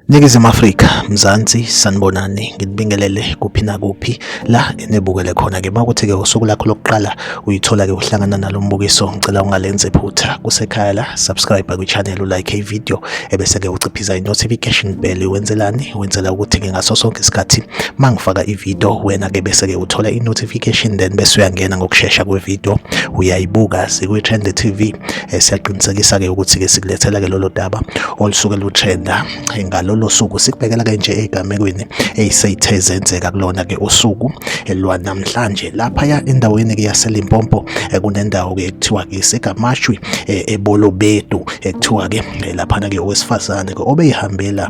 Ningizimu Afrika, Mzansi, sanibonani, ngibingelele kuphi nakuphi la enebukele khona-ke. Makuthi-ke usuku lakho lokuqala uyithola-ke uhlangana nalo mbukiso, ngicela ungalenzi iphutha. Kusekhaya la, subscribe kwi-channel, ulike i-video, ebese-ke uciphiza i-notification bell. Wenzelani? Wenzela ukuthi-ke ngaso sonke isikhathi mangifaka i-video wena-ke bese-ke uthola i-notification, then bese uyangena ngokushesha kwe-video uyayibuka sikwi-Trend TV. Siyaqinisekisa-ke ukuthi-ke sikulethela-ke lolo daba olusuke lutrenda ngalolo suku, sikubhekela-ke nje ey'gamekweni ey'seyithe zenzeka kulona-ke usuku lwanamhlanje. Laphaya endaweni-ke yaseLimpopo kunendawo-ke ekuthiwa-ke iseGamashwi eBolobedu, ekuthiwa-ke laphana-ke owesifazane-ke obeyihambela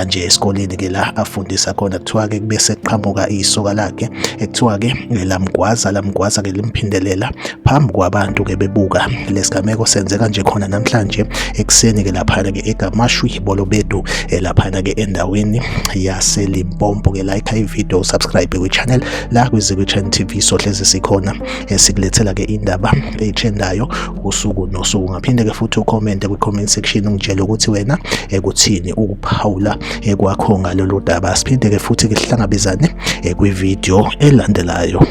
nje esikoleni-ke la afundisa khona, kuthiwa-ke bese kuqhamuka isoka lakhe ekuthiwa-ke lamgwaza-ke limphindelela phambi kwabantu-ke bebuka lesigameko senzeka nje khona namhlanje ekuseni-ke laphana-ke eGamashwi Bolobedu, laphana-ke endaweni yaseLimpopo-ke. Like i-video, subscribe kwi-channel la kwi-Trend TV, sohlezi sikhona sikulethela-ke indaba eyitrendayo usuku nosuku. Ngaphinde-ke futhi ucommente kwi-comment section ungitshela ukuthi wena kuthini ukuphawula kwakho ngalolu daba. Siphinde-ke futhi-ke sihlangabezane kwi-video elandelayo.